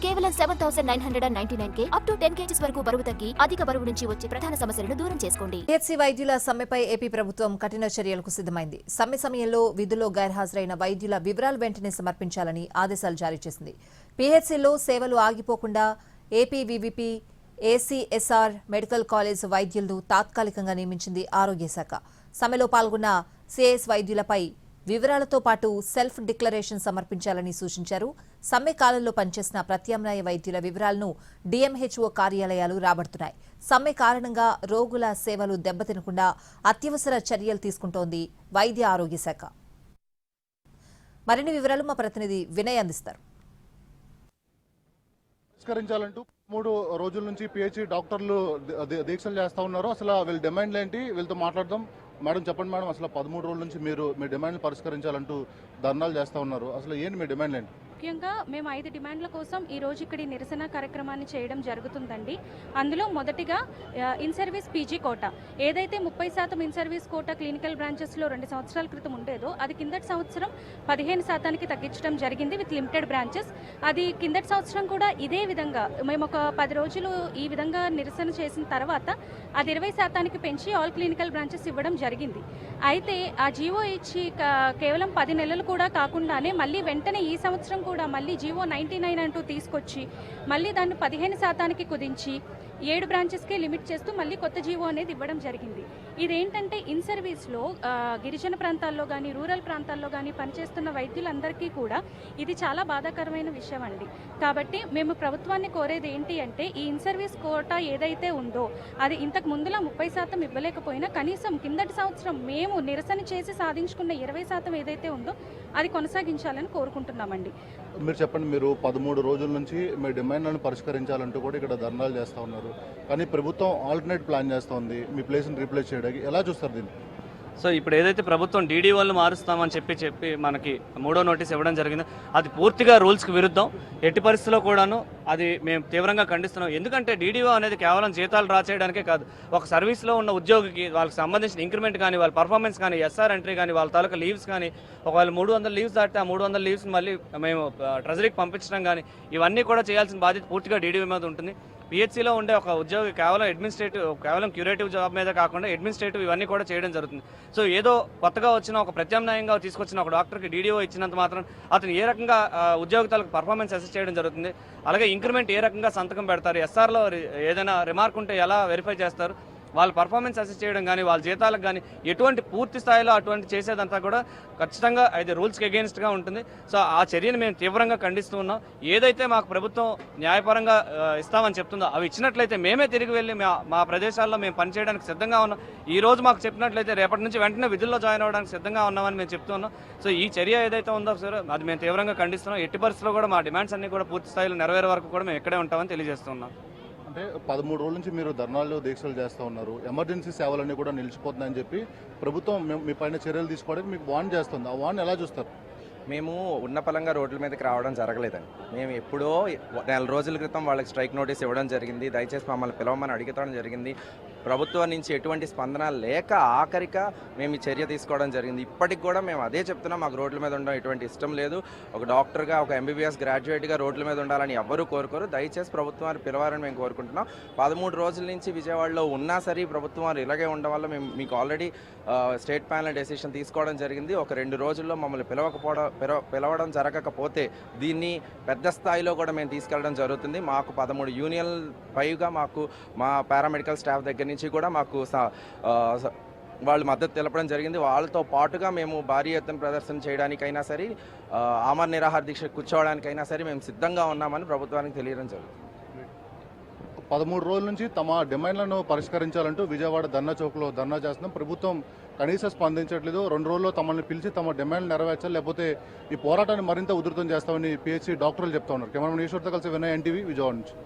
కేవలం 7,999K up to 10 kgs వరకు బరువు తగ్గి అధిక బరువు నుంచి వచ్చే ప్రధాన సమస్యలను దూరం చేసుకోండి. పిహెచ్సి వైద్యుల సమ్మెపై ఏపీ ప్రభుత్వం కఠిన చర్యలకు సిద్ధమైంది. సమ్మె సమయంలో విధుల్లో గైర్హాజరైన వైద్యుల వివరాలు వెంటనే సమర్పించాలని ఆదేశాలు జారీ చేసింది. పిహెచ్సిలో సేవలు ఆగిపోకుండా ఏపీవీవీపీ ఏసీఎస్ఆర్ మెడికల్ కాలేజ్ వైద్యులను తాత్కాలికంగా నియమించింది ఆరోగ్య శాఖ. సమ్మెలో పాల్గొన్న సిఎస్ వైద్యులపై వివరాలతో పాటు సెల్ఫ్ డిక్లరేషన్ సమర్పించాలని సూచించారు. సమ్మె కాలంలో పనిచేసిన ప్రత్యామ్నాయ వైద్యుల వివరాలను డిఎంహెచ్ఓ కార్యాలయాలు రాబడుతున్నాయి. సమ్మె కారణంగా రోగుల సేవలు దెబ్బతినకుండా అత్యవసర చర్యలు తీసుకుంటోంది వైద్య ఆరోగ్య శాఖ. మరిన్ని వివరాలు మా ప్రతినిధి వినయ్ అందిస్తారు. పరిష్కరించాలంటూ 3 రోజుల నుంచి పిహెచ్సి డాక్టర్లు దీక్షలు చేస్తా ఉన్నారు. అసలు వీళ్ళ డిమాండ్లు ఏంటి, వీళ్ళతో మాట్లాడదాం. మేడం చెప్పండి మేడం, అసలు 13 రోజుల నుంచి మీరు మీ డిమాండ్లు పరిష్కరించాలంటూ ధర్నాలు చేస్తా ఉన్నారు. అసలు ఏంటి మీ డిమాండ్లు ఏంటి? ముఖ్యంగా మేము 5 డిమాండ్ల కోసం ఈ రోజు ఇక్కడ నిరసన కార్యక్రమాన్ని చేయడం జరుగుతుందండి. అందులో మొదటిగా ఇన్ సర్వీస్ పీజీ కోటా, ఏదైతే 30% ఇన్ సర్వీస్ కోటా క్లినికల్ బ్రాంచెస్లో 2 సంవత్సరాల క్రితం ఉండేదో అది కిందటి సంవత్సరం 15% తగ్గించడం జరిగింది విత్ లిమిటెడ్ బ్రాంచెస్. అది కిందటి సంవత్సరం కూడా ఇదే విధంగా మేము ఒక 10 రోజులు ఈ విధంగా నిరసన చేసిన తర్వాత అది 20% పెంచి ఆల్ క్లినికల్ బ్రాంచెస్ ఇవ్వడం జరిగింది. అయితే ఆ జీవో ఇచ్చి కేవలం 10 నెలలు కూడా కాకుండానే మళ్ళీ వెంటనే ఈ సంవత్సరం కూడా మళ్ళీ జీవో 99 అంటూ తీసుకొచ్చి మళ్ళీ దాన్ని 15% కుదించి 7 బ్రాంచెస్కే లిమిట్ చేస్తూ మళ్ళీ కొత్త జీవో అనేది ఇవ్వడం జరిగింది. ఇదేంటంటే ఇన్ సర్వీస్లో గిరిజన ప్రాంతాల్లో కానీ రూరల్ ప్రాంతాల్లో కానీ పనిచేస్తున్న వైద్యులందరికీ కూడా ఇది చాలా బాధాకరమైన విషయం అండి. కాబట్టి మేము ప్రభుత్వాన్ని కోరేది ఏంటి అంటే ఈ ఇన్ సర్వీస్ కోటా ఏదైతే ఉందో అది ఇంతకు ముందులా 30% ఇవ్వలేకపోయినా కనీసం కిందటి సంవత్సరం మేము నిరసన చేసి సాధించుకున్న 20% ఏదైతే ఉందో అది కొనసాగించాలని కోరుకుంటున్నామండి. మీరు చెప్పండి, మీరు 13 రోజుల నుంచి మీ డిమాండ్లను పరిష్కరించాలంటూ కూడా ఇక్కడ ధర్నాలు చేస్తూ ఉన్నారు. కానీ ప్రభుత్వం ఆల్టర్నేట్ ప్లాన్ చేస్తోంది మీ ప్లేస్ని రీప్లేస్ చేయడానికి. ఎలా చూస్తారు దీన్ని? సో ఇప్పుడు ఏదైతే ప్రభుత్వం డీడీఓలను మారుస్తామని చెప్పి మనకి 3వ నోటీస్ ఇవ్వడం జరిగిందో అది పూర్తిగా రూల్స్కి విరుద్ధం. ఎట్టి పరిస్థితుల్లో కూడాను అది మేము తీవ్రంగా ఖండిస్తున్నాం. ఎందుకంటే డీడీఓ అనేది కేవలం జీతాలు డ్రా చేయడానికే కాదు, ఒక సర్వీస్లో ఉన్న ఉద్యోగికి వాళ్ళకి సంబంధించిన ఇంక్రిమెంట్ కానీ వాళ్ళ పర్ఫార్మెన్స్ కానీ ఎస్ఆర్ ఎంట్రీ కానీ వాళ్ళ తాలూకా లీవ్స్ కానీ ఒకవేళ 300 లీవ్స్ దాటితే ఆ 300 లీవ్స్ని మళ్ళీ మేము ట్రెజరీకి పంపించడం కానీ ఇవన్నీ కూడా చేయాల్సిన బాధ్యత పూర్తిగా డీడీఓ మీద ఉంటుంది. పిహెచ్సిలో ఉండే ఒక ఉద్యోగి కేవలం క్యూరేటివ్ జాబ్ మీద కాకుండా అడ్మినిస్ట్రేటివ్ ఇవన్నీ కూడా చేయడం జరుగుతుంది. సో ఏదో కొత్తగా వచ్చిన ఒక ప్రత్యామ్నాయంగా తీసుకొచ్చిన ఒక డాక్టర్కి డీడీఓ ఇచ్చినంత మాత్రం అతను ఏ రకంగా ఉద్యోగితలకు పర్ఫార్మెన్స్ అసెస్ చేయడం జరుగుతుంది, అలాగే ఇంక్రిమెంట్ ఏ రకంగా సంతకం పెడతారు, ఎస్ఆర్లో ఏదైనా రిమార్క్ ఉంటే ఎలా వెరిఫై చేస్తారు, వాళ్ళ పర్ఫార్మెన్స్ అసెస్ చేయడం కానీ వాళ్ళ జీతాలకు కానీ ఎటువంటి పూర్తి స్థాయిలో అటువంటి చేసేదంతా కూడా ఖచ్చితంగా అది రూల్స్కి అగెయిన్స్ట్గా ఉంటుంది. సో ఆ చర్యను మేము తీవ్రంగా ఖండిస్తూ ఉన్నాం. ఏదైతే మాకు ప్రభుత్వం న్యాయపరంగా ఇస్తామని చెప్తుందో అవి ఇచ్చినట్లయితే మేమే తిరిగి వెళ్ళి మా ప్రదేశాల్లో మేము పనిచేయడానికి సిద్ధంగా ఉన్నాం. ఈ రోజు మాకు చెప్పినట్లయితే రేపటి నుంచి వెంటనే విధుల్లో జాయిన్ అవ్వడానికి సిద్ధంగా ఉన్నామని మేము చెప్తూ ఉన్నాం. సో ఈ చర్య ఏదైతే ఉందో సార్ అది మేము తీవ్రంగా ఖండిస్తున్నాం. ఎట్టి పరిస్థితుల్లో కూడా మా డిమాండ్స్ అన్ని కూడా పూర్తి స్థాయిలో నెరవేరే వరకు కూడా మేము ఇక్కడే ఉంటామని తెలియజేస్తున్నాం. అంటే 13 రోజుల నుంచి మీరు ధర్నాలు దీక్షలు చేస్తూ ఉన్నారు. ఎమర్జెన్సీ సేవలన్నీ కూడా నిలిచిపోతున్నాయని చెప్పి ప్రభుత్వం మీ పైన చర్యలు తీసుకోవడానికి మీకు వార్న్ చేస్తుంది. ఆ వార్న్ ఎలా చూస్తారు? మేము ఉన్న పలంగా రోడ్ల మీదకి రావడం జరగలేదండి. మేము ఎప్పుడో 4 రోజుల క్రితం వాళ్ళకి స్ట్రైక్ నోటీస్ ఇవ్వడం జరిగింది. దయచేసి మమ్మల్ని పిలవమని అడిగడం జరిగింది. ప్రభుత్వం నుంచి ఎటువంటి స్పందన లేక ఆఖరిగా మేము ఈ చర్య తీసుకోవడం జరిగింది. ఇప్పటికి కూడా మేము అదే చెప్తున్నాం, మాకు రోడ్ల మీద ఉండడం ఎటువంటి ఇష్టం లేదు. ఒక డాక్టర్గా ఒక ఎంబీబీఎస్ గ్రాడ్యుయేట్గా రోడ్ల మీద ఉండాలని ఎవ్వరూ కోరుకోరు. దయచేసి ప్రభుత్వాన్ని పిలవాలని మేము కోరుకుంటున్నాం. 13 రోజుల నుంచి విజయవాడలో ఉన్నా సరే ప్రభుత్వం వారు ఇలాగే ఉండడం వల్ల మేము మీకు ఆల్రెడీ స్టేట్ ప్యానల్ డెసిషన్ తీసుకోవడం జరిగింది. ఒక 2 రోజుల్లో మమ్మల్ని పిలవడం జరగకపోతే దీన్ని పెద్ద స్థాయిలో కూడా మేము తీసుకెళ్ళడం జరుగుతుంది. మాకు 13 యూనియన్ పైగా మాకు మా పారామెడికల్ స్టాఫ్ దగ్గర నుంచి కూడా మాకు వాళ్ళు మద్దతు తెలపడం జరిగింది. వాళ్ళతో పాటుగా మేము భారీ ఎత్తున ప్రదర్శన చేయడానికైనా సరే ఆమరణ నిరాహార దీక్ష కూర్చోవడానికైనా సరే మేము సిద్ధంగా ఉన్నామని ప్రభుత్వానికి తెలియడం జరుగుతుంది. 13 రోజుల నుంచి తమ డిమాండ్లను పరిష్కరించాలంటూ విజయవాడ ధర్నా చౌక్లో ధర్నా చేస్తున్నాం. ప్రభుత్వం కనీసం స్పందించట్లేదు. 2 రోజుల్లో తమల్ని పిలిచి తమ డిమాండ్లు నెరవేర్చాలి, లేకపోతే ఈ పోరాటాన్ని మరింత ఉధృతం చేస్తామని పిహెచ్సి డాక్టర్లు చెప్తా ఉన్నారు. కెమెరామెన్ ఈశ్వర్తో కలిసి వినయ్, ఎన్టీవీ, విజయవాడ నుంచి.